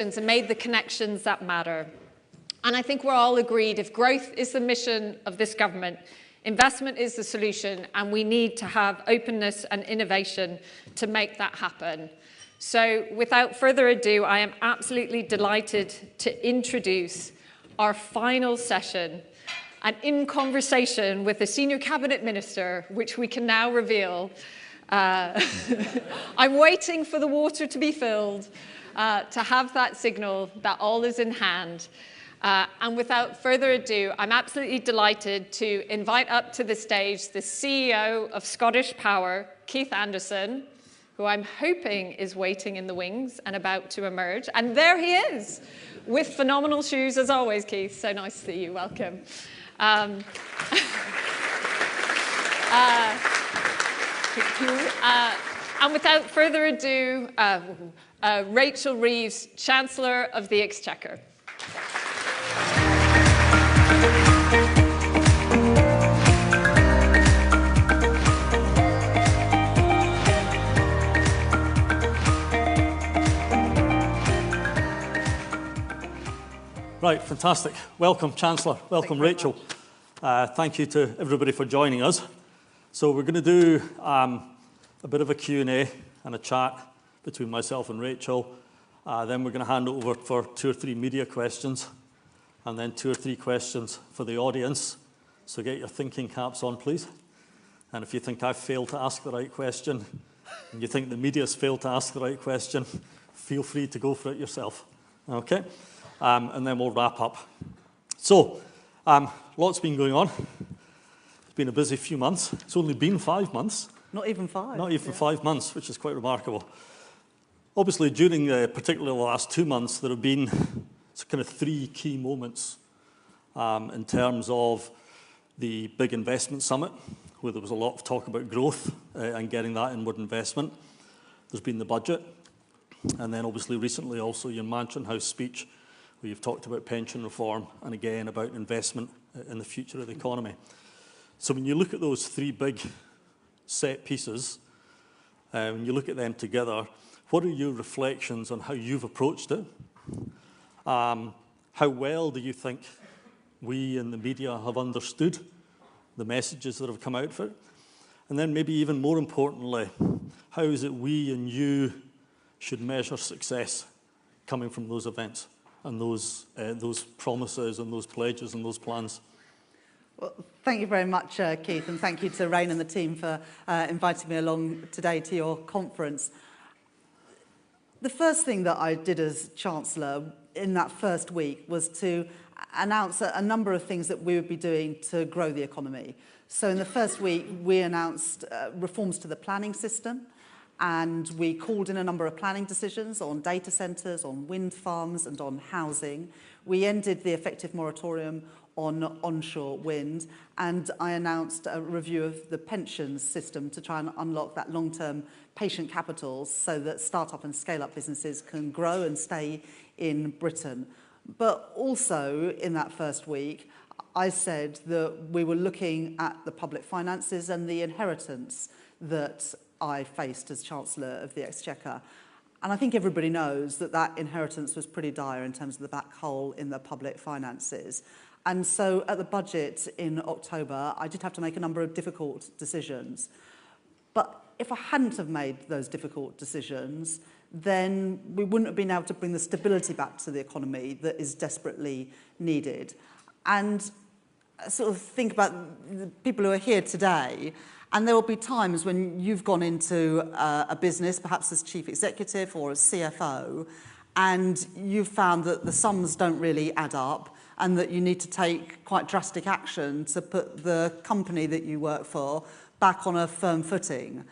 and made the connections that matter. And I think we're all agreed if growth is the mission of this government, investment is the solution, and we need to have openness and innovation to make that happen. So without further ado, I am absolutely delighted to introduce our final session, and in conversation with the Senior Cabinet Minister, which we can now reveal. I'm waiting for the water to be filled, to have that signal that all is in hand. And without further ado, I'm absolutely delighted to invite up to the stage the CEO of Scottish Power, Keith Anderson, who I'm hoping is waiting in the wings and about to emerge. And there he is, with phenomenal shoes as always, Keith. So nice to see you. Welcome. And without further ado, Rachel Reeves, Chancellor of the Exchequer. Right, fantastic. Welcome, Chancellor. Welcome, Rachel. Thank you to everybody for joining us. So we're going to do a bit of a Q&A and a chat between myself and Rachel. Then we're going to hand it over for 2 or 3 media questions, and then 2 or 3 questions for the audience. So get your thinking caps on, please. And if you think I've failed to ask the right question, and you think the media's failed to ask the right question, feel free to go for it yourself. Okay? And then we'll wrap up. So, lots been going on. It's been a busy few months. It's only been 5 months. Not even 5. Not even 5 months, which is quite remarkable. Obviously, during particularly the last 2 months, there have been kind of 3 key moments in terms of the big investment summit, where there was a lot of talk about growth and getting that inward investment. There's been the budget, and then obviously recently also your Mansion House speech, where you've talked about pension reform and again about investment in the future of the economy. So when you look at those 3 big set pieces, when you look at them together, what are your reflections on how you've approached it? How well do you think we in the media have understood the messages that have come out for it? And then maybe even more importantly, how is it we and you should measure success coming from those events and those promises and those pledges and those plans? Well, thank you very much, Keith, and thank you to Rain and the team for inviting me along today to your conference. The first thing that I did as Chancellor in that first week was to announce a number of things that we would be doing to grow the economy. So in the first week, we announced reforms to the planning system, and we called in a number of planning decisions on data centres, on wind farms and on housing. We ended the effective moratorium on onshore wind, and I announced a review of the pensions system to try and unlock that long-term patient capital so that start-up and scale-up businesses can grow and stay in Britain. But also in that first week, I said that we were looking at the public finances and the inheritance that I faced as Chancellor of the Exchequer. And I think everybody knows that that inheritance was pretty dire in terms of the black hole in the public finances. And so at the budget in October, I did have to make a number of difficult decisions. But if I hadn't have made those difficult decisions, then we wouldn't have been able to bring the stability back to the economy that is desperately needed. And sort of think about the people who are here today, and there will be times when you've gone into a business, perhaps as chief executive or as CFO, and you've found that the sums don't really add up and that you need to take quite drastic action to put the company that you work for back on a firm footing.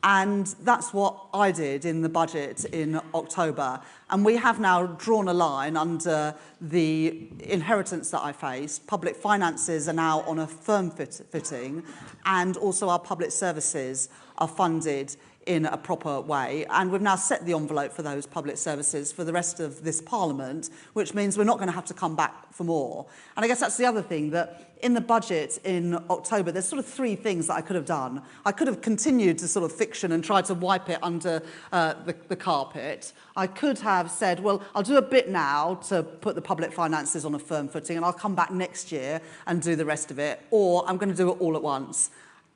And that's what I did in the budget in October. And we have now drawn a line under the inheritance that I faced. Public finances are now on a firm footing, and also our public services are funded in a proper way. And we've now set the envelope for those public services for the rest of this Parliament, which means we're not going to have to come back for more. And I guess that's the other thing, that in the budget in October, there's sort of three things that I could have done. I could have continued to sort of fiction and try to wipe it under the carpet. I could have said, well, I'll do a bit now to put the public finances on a firm footing, and I'll come back next year and do the rest of it, or I'm going to do it all at once.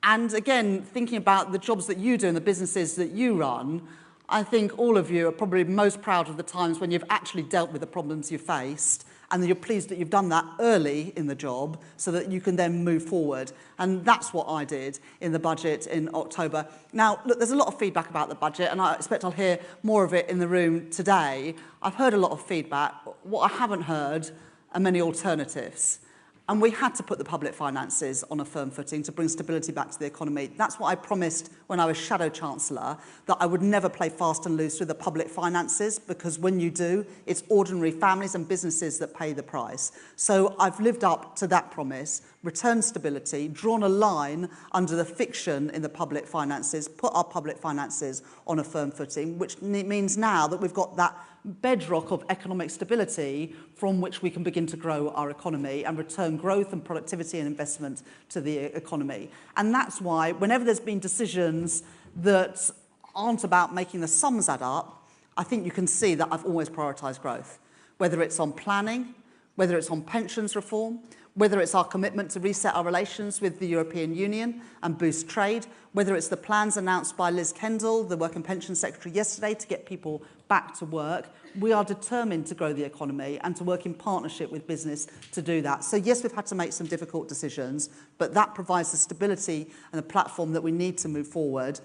And again, thinking about the jobs that you do and the businesses that you run, I think all of you are probably most proud of the times when you've actually dealt with the problems you faced, and that you're pleased that you've done that early in the job so that you can then move forward. And that's what I did in the budget in October. Now, look, there's a lot of feedback about the budget, and I expect I'll hear more of it in the room today. I've heard a lot of feedback. What I haven't heard are many alternatives. And we had to put the public finances on a firm footing to bring stability back to the economy. That's what I promised when I was Shadow Chancellor, that I would never play fast and loose with the public finances, because when you do, it's ordinary families and businesses that pay the price. So I've lived up to that promise, returned stability, drawn a line under the fiction in the public finances, put our public finances on a firm footing, which means now that we've got that bedrock of economic stability from which we can begin to grow our economy and return growth and productivity and investment to the economy. And that's why whenever there's been decisions that aren't about making the sums add up, I think you can see that I've always prioritised growth, whether it's on planning, whether it's on pensions reform, whether it's our commitment to reset our relations with the European Union and boost trade, whether it's the plans announced by Liz Kendall, the Work and Pensions Secretary, yesterday to get people back to work. We are determined to grow the economy and to work in partnership with business to do that. So yes, we've had to make some difficult decisions, but that provides the stability and the platform that we need to move forward.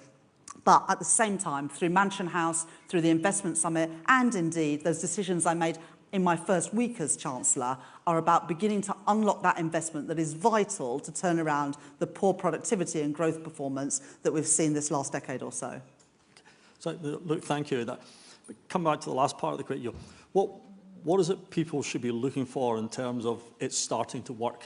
But at the same time, through Mansion House, through the Investment Summit, and indeed those decisions I made in my first week as Chancellor, are about beginning to unlock that investment that is vital to turn around the poor productivity and growth performance that we've seen this last decade or so. So, look, thank you. Come back to the last part of the question. What is it people should be looking for in terms of it starting to work?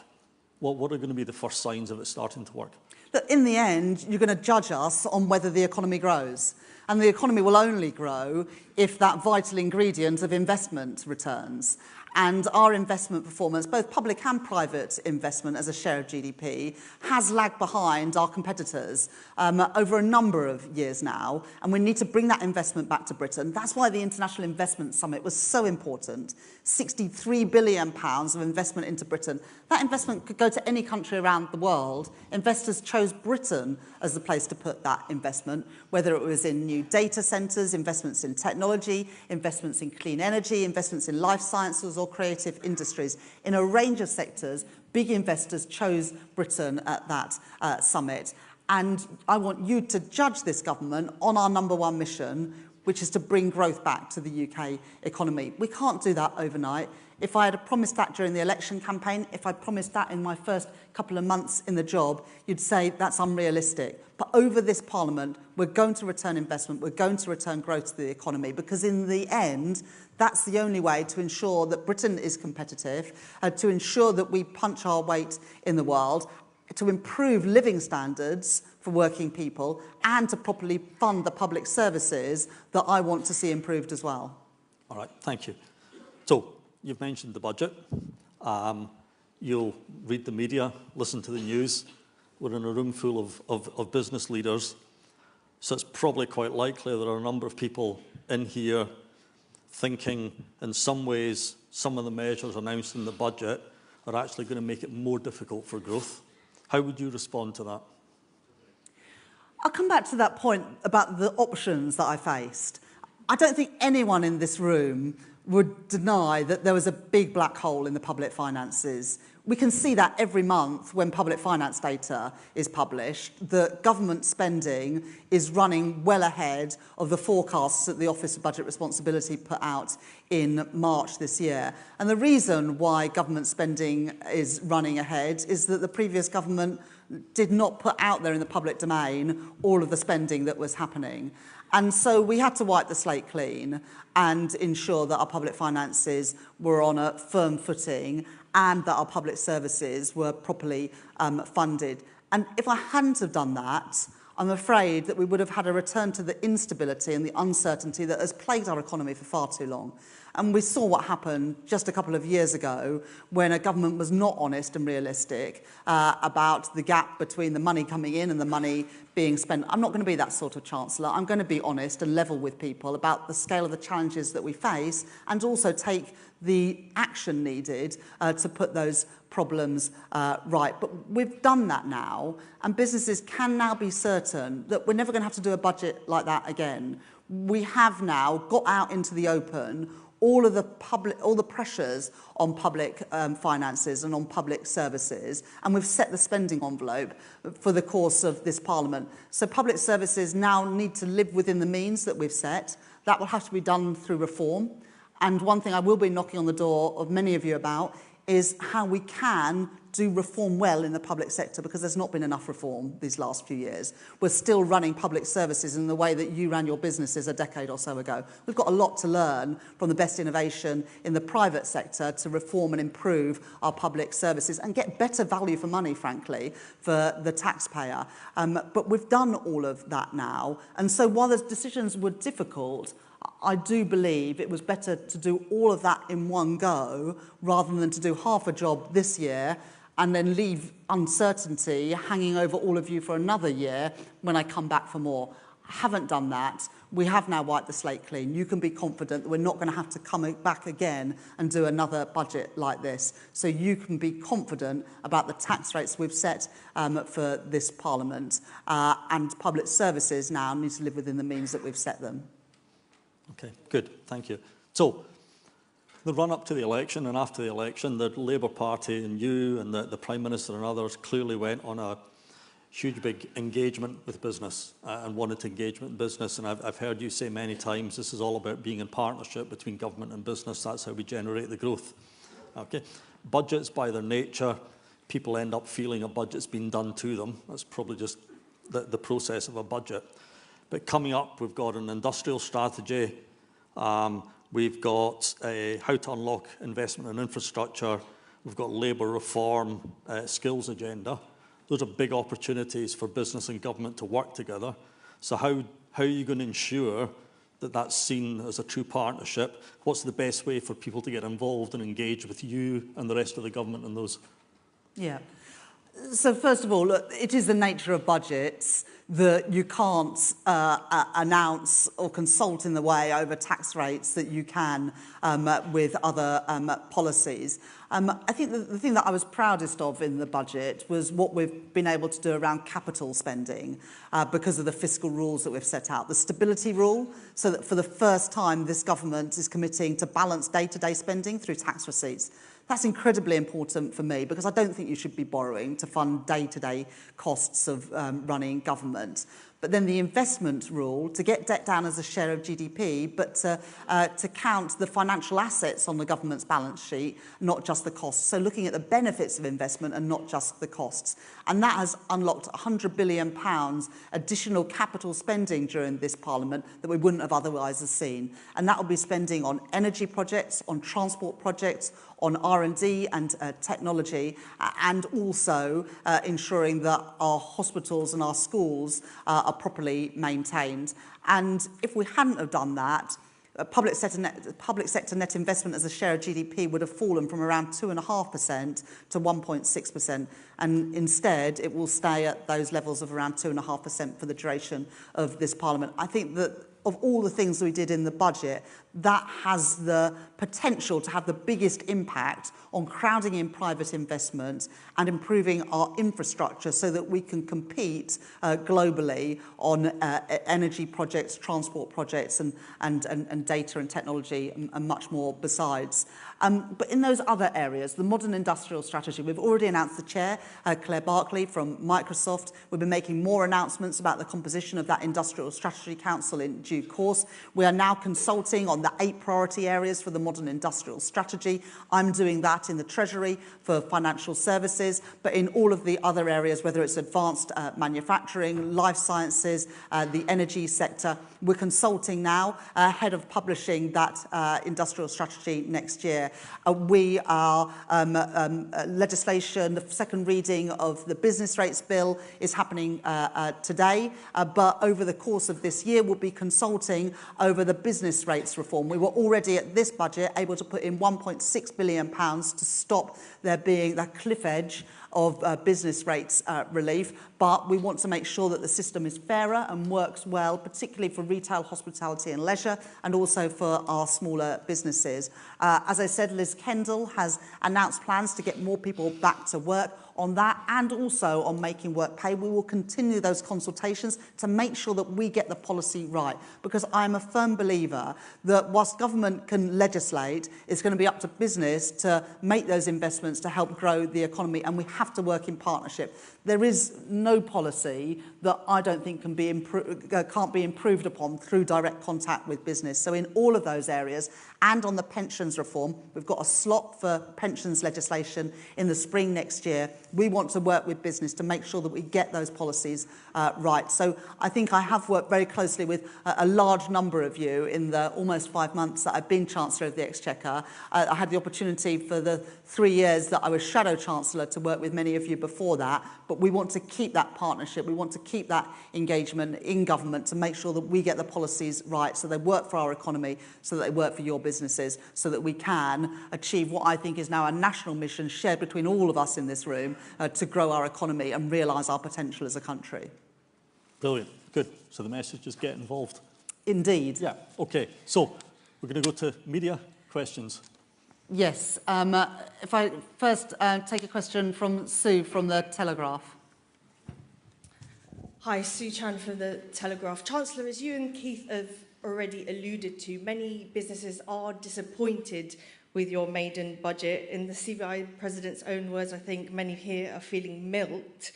What are going to be the first signs of it starting to work? That in the end, you're going to judge us on whether the economy grows. And the economy will only grow if that vital ingredient of investment returns. And our investment performance, both public and private investment as a share of GDP, has lagged behind our competitors over a number of years now. And we need to bring that investment back to Britain. That's why the International Investment Summit was so important. £63 billion of investment into Britain. That investment could go to any country around the world. Investors chose Britain as the place to put that investment, whether it was in new data centres, investments in technology, investments in clean energy, investments in life sciences or creative industries. In a range of sectors, big investors chose Britain at that summit. And I want you to judge this government on our number one mission, which is to bring growth back to the UK economy. We can't do that overnight. If I had promised that during the election campaign, if I promised that in my first couple of months in the job, you'd say that's unrealistic. But over this Parliament, we're going to return investment, we're going to return growth to the economy, because in the end, that's the only way to ensure that Britain is competitive, to ensure that we punch our weight in the world, to improve living standards for working people, and to properly fund the public services that I want to see improved as well. All right, thank you. So, you've mentioned the budget. You'll read the media, listen to the news. We're in a room full of business leaders, so it's probably quite likely there are a number of people in here thinking in some ways some of the measures announced in the budget are actually going to make it more difficult for growth. How would you respond to that? I'll come back to that point about the options that I faced. I don't think anyone in this room would deny that there was a big black hole in the public finances. We can see that every month when public finance data is published, that government spending is running well ahead of the forecasts that the Office of Budget Responsibility put out in March this year. And the reason why government spending is running ahead is that the previous government did not put out there in the public domain all of the spending that was happening. And so we had to wipe the slate clean and ensure that our public finances were on a firm footing and that our public services were properly funded. And if I hadn't have done that, I'm afraid that we would have had a return to the instability and the uncertainty that has plagued our economy for far too long. And we saw what happened just a couple of years ago when a government was not honest and realistic about the gap between the money coming in and the money being spent. I'm not going to be that sort of Chancellor. I'm going to be honest and level with people about the scale of the challenges that we face and also take the action needed to put those problems right. But we've done that now, and businesses can now be certain that we're never going to have to do a budget like that again. We have now got out into the open all the pressures on public finances and on public services, and we've set the spending envelope for the course of this Parliament. So public services now need to live within the means that we've set. That will have to be done through reform. And one thing I will be knocking on the door of many of you about is how we can do reform well in the public sector, because there's not been enough reform these last few years. We're still running public services in the way that you ran your businesses a decade or so ago. We've got a lot to learn from the best innovation in the private sector to reform and improve our public services and get better value for money, frankly, for the taxpayer. But we've done all of that now. And so while the decisions were difficult, I do believe it was better to do all of that in one go rather than to do half a job this year and then leave uncertainty hanging over all of you for another year when I come back for more. I haven't done that. We have now wiped the slate clean. You can be confident that we're not going to have to come back again and do another budget like this. So you can be confident about the tax rates we've set for this Parliament, and public services now need to live within the means that we've set them. Okay, good, thank you. So, the run-up to the election and after the election, the Labour Party and you and the Prime Minister and others clearly went on a huge big engagement with business and wanted to engage with business. And I've heard you say many times, this is all about being in partnership between government and business. That's how we generate the growth. Okay, budgets by their nature, people end up feeling a budget's been done to them. That's probably just the process of a budget. But coming up, we've got an industrial strategy, we've got a how to unlock investment in infrastructure, we've got labour reform, skills agenda. Those are big opportunities for business and government to work together. So how are you going to ensure that that's seen as a true partnership? What's the best way for people to get involved and engage with you and the rest of the government in those? Yeah. So first of all, it is the nature of budgets that you can't announce or consult in the way over tax rates that you can with other policies. I think the thing that I was proudest of in the budget was what we've been able to do around capital spending because of the fiscal rules that we've set out. The stability rule, so that for the first time this government is committing to balance day-to-day spending through tax receipts. That's incredibly important for me because I don't think you should be borrowing to fund day-to-day costs of running government. But then the investment rule, to get debt down as a share of GDP, but to count the financial assets on the government's balance sheet, not just the costs. So looking at the benefits of investment and not just the costs. And that has unlocked £100 billion additional capital spending during this Parliament that we wouldn't have otherwise have seen. And that will be spending on energy projects, on transport projects, on R&D and technology, and also ensuring that our hospitals and our schools are properly maintained. And if we hadn't have done that, public sector net investment as a share of GDP would have fallen from around 2.5% to 1.6%. And instead, it will stay at those levels of around 2.5% for the duration of this Parliament. I think that of all the things we did in the budget, that has the potential to have the biggest impact on crowding in private investment and improving our infrastructure so that we can compete globally on energy projects, transport projects, and data and technology and much more besides. But in those other areas, the modern industrial strategy, we've already announced the chair, Claire Barkley from Microsoft. We've been making more announcements about the composition of that Industrial Strategy Council in June. due course. We are now consulting on the 8 priority areas for the modern industrial strategy. I'm doing that in the Treasury for financial services, but in all of the other areas, whether it's advanced manufacturing, life sciences, the energy sector, we're consulting now ahead of publishing that industrial strategy next year. We are legislation, the second reading of the business rates bill is happening today, but over the course of this year we'll be consulting over the business rates reform. We were already at this budget able to put in £1.6 billion to stop there being that cliff edge of business rates relief, but we want to make sure that the system is fairer and works well, particularly for retail, hospitality and leisure, and also for our smaller businesses. As I said, Liz Kendall has announced plans to get more people back to work on that, and also on making work pay. We will continue those consultations to make sure that we get the policy right, because I'm a firm believer that whilst government can legislate, it's going to be up to business to make those investments to help grow the economy, and we have to work in partnership. There is no policy that I don't think can't be improved upon through direct contact with business. So in all of those areas, and on the pensions reform, we've got a slot for pensions legislation in the spring next year. We want to work with business to make sure that we get those policies right. So I think I have worked very closely with a large number of you in the almost 5 months that I've been Chancellor of the Exchequer. I had the opportunity for the 3 years that I was Shadow Chancellor to work with many of you before that, but we want to keep that partnership, we want to keep that engagement in government to make sure that we get the policies right so they work for our economy, so that they work for your businesses, so that we can achieve what I think is now a national mission shared between all of us in this room to grow our economy and realise our potential as a country. Brilliant. Good. So the message is get involved. Indeed. Yeah. Okay. So we're going to go to media questions. Yes. If I first take a question from Sue from the Telegraph. Hi, Sue Chan from the Telegraph. Chancellor, as you and Keith have already alluded to, many businesses are disappointed with your maiden budget. In the CBI President's own words, I think many here are feeling milked.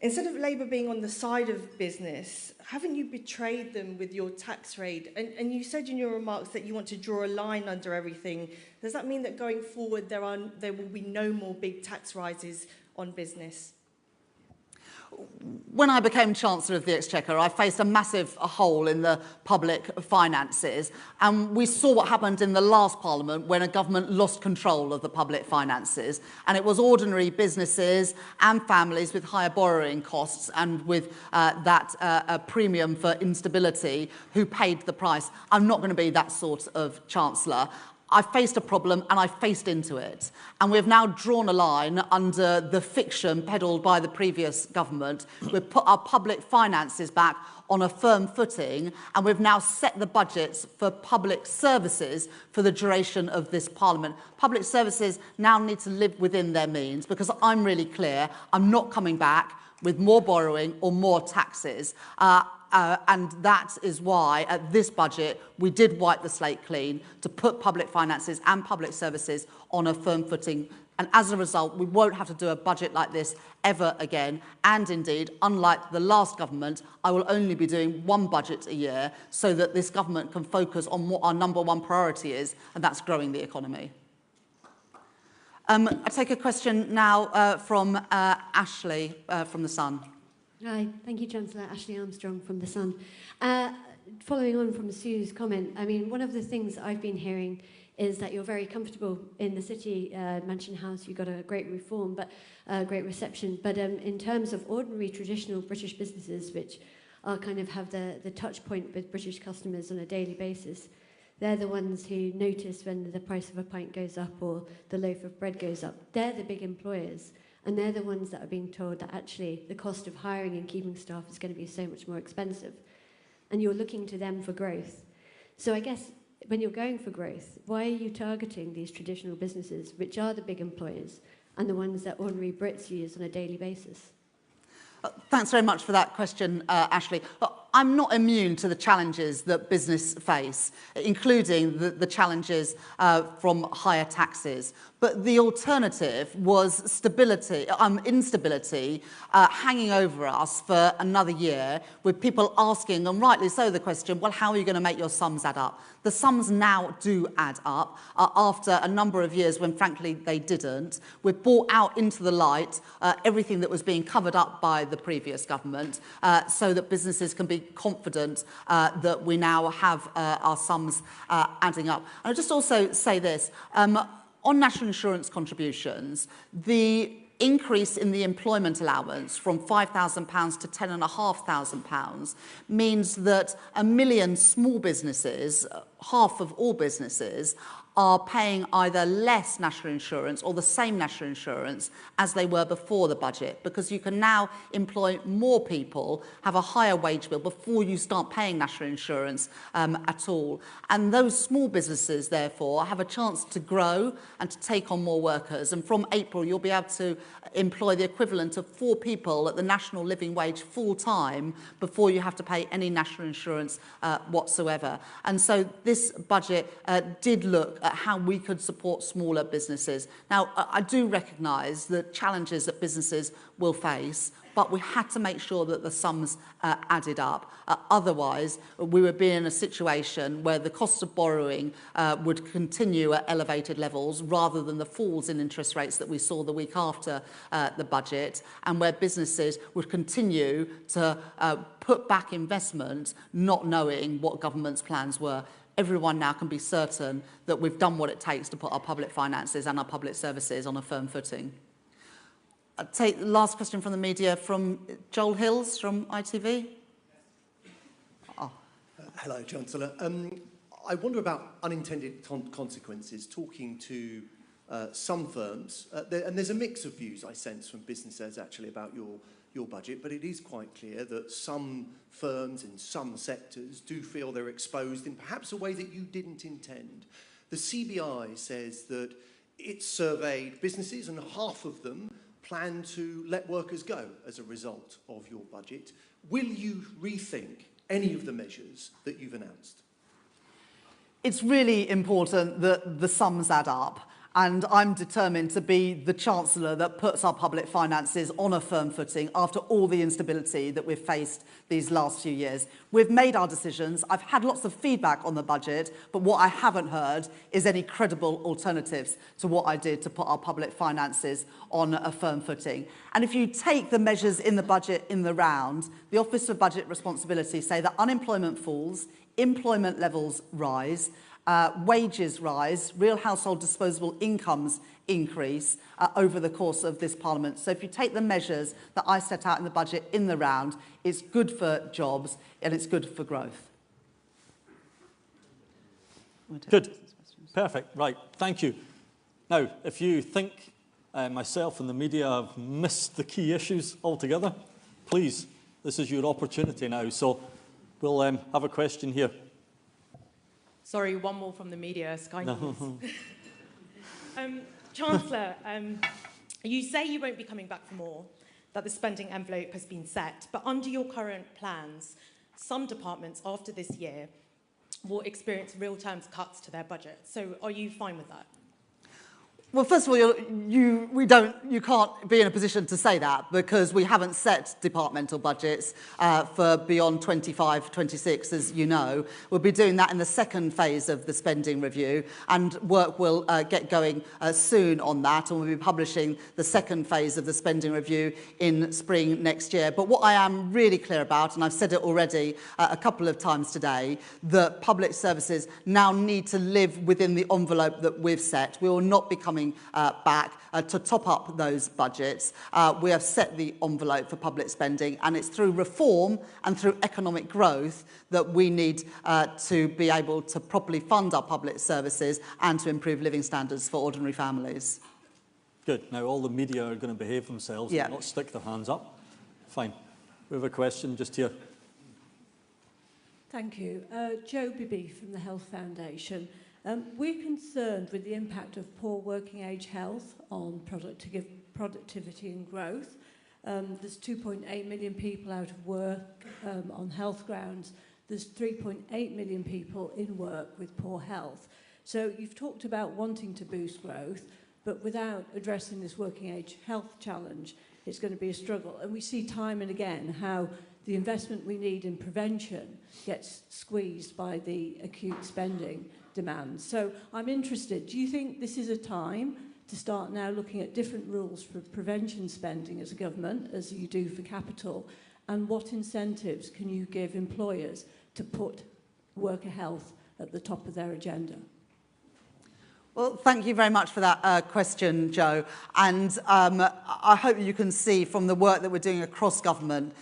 Instead of Labour being on the side of business, haven't you betrayed them with your tax raid? And you said in your remarks that you want to draw a line under everything. Does that mean that going forward there will be no more big tax rises on business? When I became Chancellor of the Exchequer, I faced a massive hole in the public finances, and we saw what happened in the last Parliament when a government lost control of the public finances, and it was ordinary businesses and families with higher borrowing costs and with that premium for instability who paid the price. I'm not going to be that sort of Chancellor. I faced a problem and I faced into it. And we've now drawn a line under the fiction peddled by the previous government. We've put our public finances back on a firm footing, and we've now set the budgets for public services for the duration of this Parliament. Public services now need to live within their means, because I'm really clear, I'm not coming back with more borrowing or more taxes. And that is why, at this budget, we did wipe the slate clean to put public finances and public services on a firm footing. And as a result, we won't have to do a budget like this ever again. And indeed, unlike the last government, I will only be doing one budget a year so that this government can focus on what our #1 priority is, and that's growing the economy. I take a question now from Ashley from The Sun. Hi, thank you, Chancellor. Ashley Armstrong from The Sun. Following on from Sue's comment, I mean, one of the things I've been hearing is that you're very comfortable in the City Mansion House. You got a great reform, but great reception. But in terms of ordinary, traditional British businesses, which are kind of have the touch point with British customers on a daily basis, they're the ones who notice when the price of a pint goes up or the loaf of bread goes up. They're the big employers. And they're the ones that are being told that actually the cost of hiring and keeping staff is going to be so much more expensive. And you're looking to them for growth. So I guess when you're going for growth, why are you targeting these traditional businesses, which are the big employers and the ones that ordinary Brits use on a daily basis? Thanks very much for that question, Ashley. I'm not immune to the challenges that business face, including the challenges from higher taxes. But the alternative was instability hanging over us for another year, with people asking, and rightly so, the question, well, how are you going to make your sums add up? The sums now do add up after a number of years when, frankly, they didn't. We've brought out into the light everything that was being covered up by the previous government so that businesses can be confident that we now have our sums adding up. And I'll just also say this. On national insurance contributions, the increase in the employment allowance from £5,000 to £10,500 means that 1 million small businesses, half of all businesses, are paying either less national insurance or the same national insurance as they were before the budget, because you can now employ more people, have a higher wage bill before you start paying national insurance at all. And those small businesses, therefore, have a chance to grow and to take on more workers. And from April, you'll be able to employ the equivalent of 4 people at the national living wage full-time before you have to pay any national insurance whatsoever. And so this budget did look at how we could support smaller businesses. Now, I do recognise the challenges that businesses will face, but we had to make sure that the sums added up. Otherwise, we would be in a situation where the cost of borrowing would continue at elevated levels rather than the falls in interest rates that we saw the week after the budget, and where businesses would continue to put back investment not knowing what government's plans were. Everyone now can be certain that we've done what it takes to put our public finances and our public services on a firm footing. I'll take the last question from the media from Joel Hills from ITV. Hello, Chancellor. I wonder about unintended consequences, talking to some firms, and there's a mix of views I sense from businesses actually about your budget, but it is quite clear that some firms in some sectors do feel they're exposed in perhaps a way that you didn't intend. The CBI says that it surveyed businesses and half of them plan to let workers go as a result of your budget. Will you rethink any of the measures that you've announced? It's really important that the sums add up. And I'm determined to be the Chancellor that puts our public finances on a firm footing after all the instability that we've faced these last few years. We've made our decisions. I've had lots of feedback on the budget, but what I haven't heard is any credible alternatives to what I did to put our public finances on a firm footing. And if you take the measures in the budget in the round, the Office for Budget Responsibility say that unemployment falls, employment levels rise, wages rise, real household disposable incomes increase over the course of this Parliament. So if you take the measures that I set out in the budget in the round, it's good for jobs and it's good for growth. Good. Perfect. Right. Thank you. Now, if you think myself and the media have missed the key issues altogether, please, this is your opportunity now. So we'll have a question here. Sorry, one more from the media, Sky News. Chancellor, you say you won't be coming back for more, that the spending envelope has been set, but under your current plans, some departments after this year will experience real terms cuts to their budget. So are you fine with that? Well, first of all, you can't be in a position to say that because we haven't set departmental budgets for beyond 25, 26, as you know. We'll be doing that in the second phase of the spending review, and work will get going soon on that, and we'll be publishing the second phase of the spending review in spring next year. But what I am really clear about, and I've said it already a couple of times today, that public services now need to live within the envelope that we've set. We will not be coming back to top up those budgets. We have set the envelope for public spending, and it's through reform and through economic growth that we need to be able to properly fund our public services and to improve living standards for ordinary families. Good. Now all the media are going to behave themselves and not stick their hands up. Fine. We have a question just here. Thank you. Jo Bibby from the Health Foundation. We're concerned with the impact of poor working age health on productivity and growth. There's 2.8 million people out of work on health grounds. There's 3.8 million people in work with poor health. So you've talked about wanting to boost growth, but without addressing this working age health challenge, it's going to be a struggle. And we see time and again how the investment we need in prevention gets squeezed by the acute spending demands. So I'm interested, do you think this is a time to start now looking at different rules for prevention spending as a government, as you do for capital, and what incentives can you give employers to put worker health at the top of their agenda? Well, thank you very much for that question, Joe. And I hope you can see from the work that we're doing across government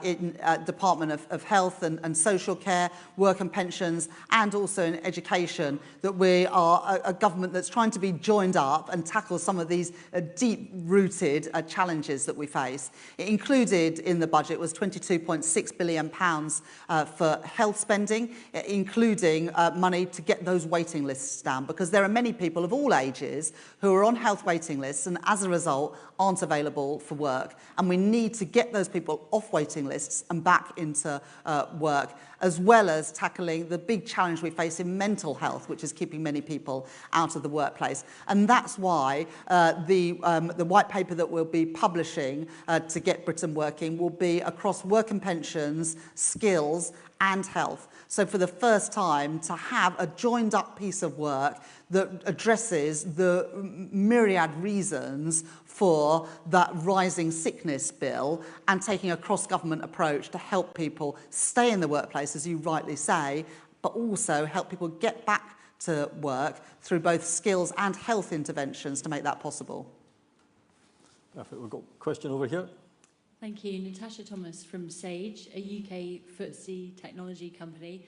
in Department of Health and Social Care, Work and Pensions, and also in education, that we are a government that's trying to be joined up and tackle some of these deep-rooted challenges that we face. Included in the budget was £22.6 billion for health spending, including money to get those waiting lists down, because there are many people of all ages who are on health waiting lists and as a result aren't available for work. And we need to get those people off waiting lists and back into work, as well as tackling the big challenge we face in mental health, which is keeping many people out of the workplace. And that's why the white paper that we'll be publishing to get Britain working will be across work and pensions, skills and health. So for the first time, to have a joined up piece of work that addresses the myriad reasons for that rising sickness bill and taking a cross-government approach to help people stay in the workplace, as you rightly say, but also help people get back to work through both skills and health interventions to make that possible. Perfect. We've got a question over here. Thank you. Natasha Thomas from Sage, a UK FTSE technology company.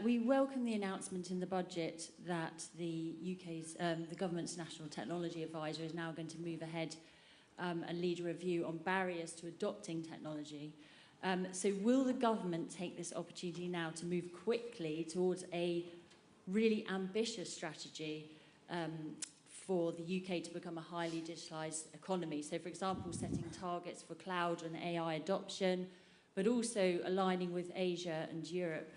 We welcome the announcement in the budget that the government's National Technology Advisor is now going to move ahead and lead a review on barriers to adopting technology. So will the government take this opportunity now to move quickly towards a really ambitious strategy for the UK to become a highly digitalised economy? So, for example, setting targets for cloud and AI adoption, but also aligning with Asia and Europe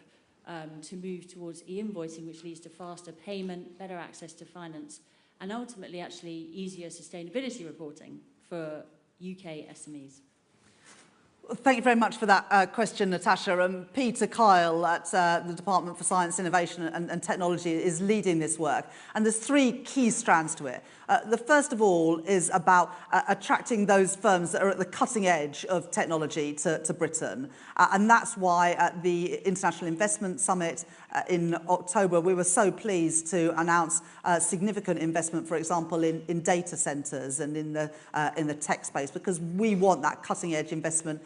to move towards e-invoicing, which leads to faster payment, better access to finance, and ultimately actually easier sustainability reporting for UK SMEs. Thank you very much for that question, Natasha. Peter Kyle at the Department for Science, Innovation and Technology is leading this work. And there's three key strands to it. The first of all is about attracting those firms that are at the cutting edge of technology to Britain. And that's why at the International Investment Summit in October, we were so pleased to announce significant investment, for example, in data centres and in the tech space, because we want that cutting edge investment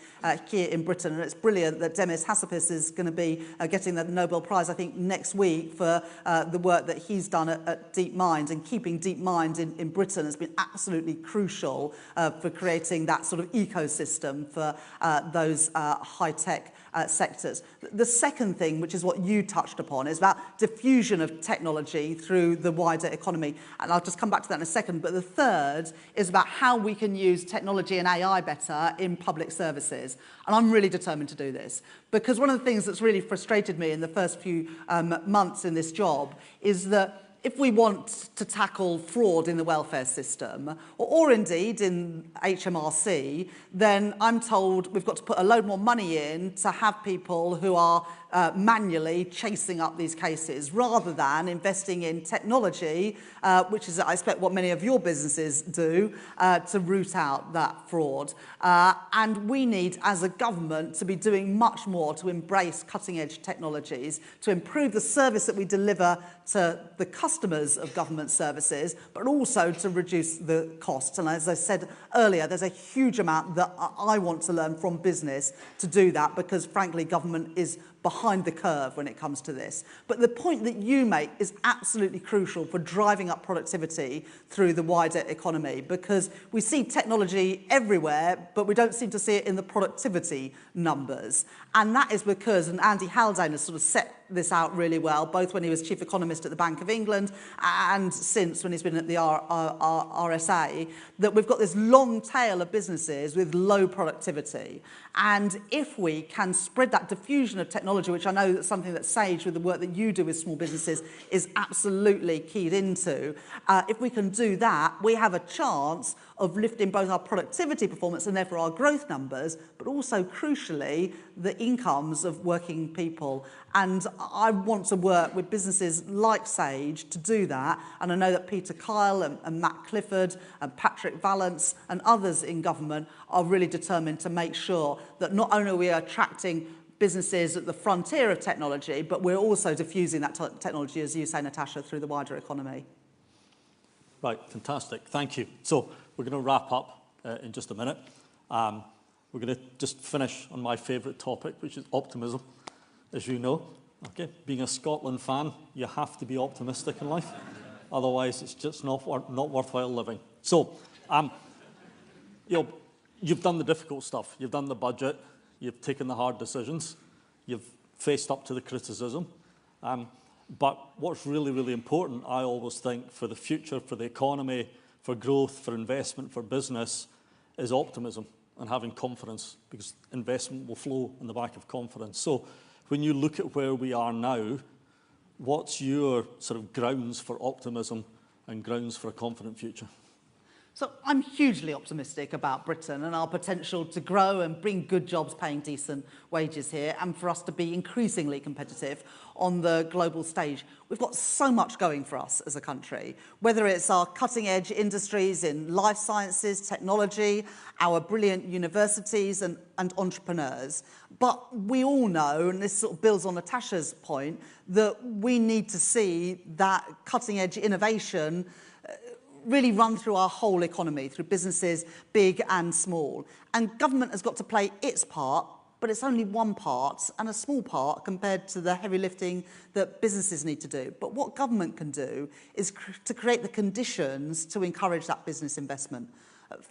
here in Britain. And it's brilliant that Demis Hassabis is going to be getting the Nobel Prize, I think, next week for the work that he's done at DeepMind. And keeping DeepMind in Britain has been absolutely crucial for creating that sort of ecosystem for those high-tech sectors. The second thing, which is what you touched upon, is about diffusion of technology through the wider economy. And I'll just come back to that in a second. But the third is about how we can use technology and AI better in public services. And I'm really determined to do this, because one of the things that's really frustrated me in the first few months in this job is that if we want to tackle fraud in the welfare system, or indeed in HMRC, then I'm told we've got to put a load more money in to have people who are manually chasing up these cases, rather than investing in technology, which is, I expect, what many of your businesses do, to root out that fraud. And we need, as a government, to be doing much more to embrace cutting-edge technologies, to improve the service that we deliver to the customers of government services, but also to reduce the costs. And as I said earlier, there's a huge amount that I want to learn from business to do that, because, frankly, government is behind the curve when it comes to this. But the point that you make is absolutely crucial for driving up productivity through the wider economy, because we see technology everywhere, but we don't seem to see it in the productivity numbers. And that is because, and Andy Haldane has sort of set this out really well, both when he was chief economist at the Bank of England and since when he's been at the RSA, that we've got this long tail of businesses with low productivity. And if we can spread that diffusion of technology, which I know that's something that Sage, with the work that you do with small businesses, is absolutely keyed into, if we can do that, we have a chance of lifting both our productivity performance and therefore our growth numbers, but also, crucially, the incomes of working people. And I want to work with businesses like Sage to do that. And I know that Peter Kyle and Matt Clifford and Patrick Vallance and others in government are really determined to make sure that not only are we attracting businesses at the frontier of technology, but we're also diffusing that technology, as you say, Natasha, through the wider economy. Right, fantastic. Thank you. So we're going to wrap up in just a minute. We're going to just finish on my favourite topic, which is optimism, as you know. Okay, being a Scotland fan, you have to be optimistic in life. Otherwise, it's just not worthwhile living. So, you've done the difficult stuff. You've done the budget. You've taken the hard decisions. You've faced up to the criticism. But what's really, really important, I always think, for the future, for the economy, for growth, for investment, for business, is optimism and having confidence, because investment will flow in the back of confidence. So when you look at where we are now, what's your sort of grounds for optimism and grounds for a confident future? So I'm hugely optimistic about Britain and our potential to grow and bring good jobs paying decent wages here, and for us to be increasingly competitive on the global stage. We've got so much going for us as a country, whether it's our cutting-edge industries in life sciences, technology, our brilliant universities and entrepreneurs. But we all know, and this sort of builds on Natasha's point, that we need to see that cutting-edge innovation really run through our whole economy, through businesses big and small. And government has got to play its part, but it's only one part, and a small part compared to the heavy lifting that businesses need to do. But what government can do is to create the conditions to encourage that business investment.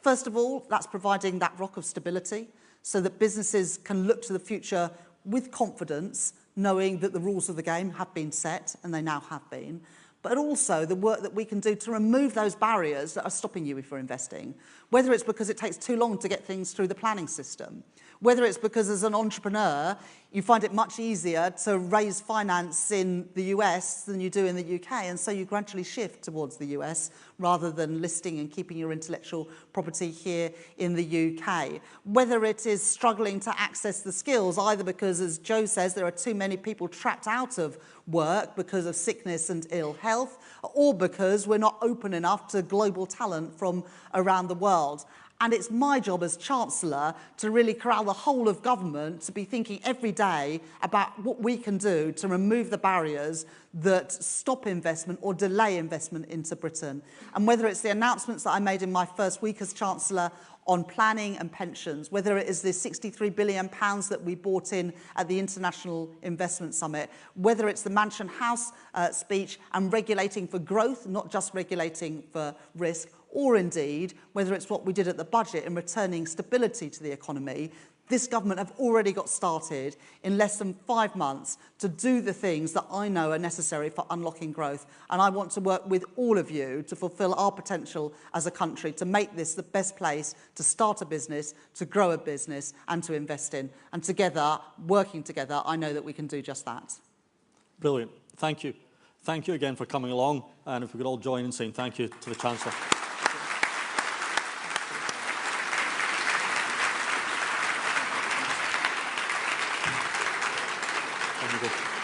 First of all, that's providing that rock of stability so that businesses can look to the future with confidence, knowing that the rules of the game have been set, and they now have been. But also the work that we can do to remove those barriers that are stopping you for investing, whether it's because it takes too long to get things through the planning system, whether it's because as an entrepreneur you find it much easier to raise finance in the US than you do in the UK, and so you gradually shift towards the US rather than listing and keeping your intellectual property here in the UK. Whether it is struggling to access the skills, either because, as Joe says, there are too many people trapped out of work because of sickness and ill health, or because we're not open enough to global talent from around the world. And it's my job as Chancellor to really corral the whole of government to be thinking every day about what we can do to remove the barriers that stop investment or delay investment into Britain. And whether it's the announcements that I made in my first week as Chancellor on planning and pensions, whether it is the £63 billion that we brought in at the International Investment Summit, whether it's the Mansion House speech and regulating for growth, not just regulating for risk, or indeed whether it's what we did at the budget in returning stability to the economy, this government have already got started in less than 5 months to do the things that I know are necessary for unlocking growth. And I want to work with all of you to fulfil our potential as a country to make this the best place to start a business, to grow a business and to invest in. And together, working together, I know that we can do just that. Brilliant. Thank you. Thank you again for coming along. And if we could all join in saying thank you to the Chancellor. Thank you.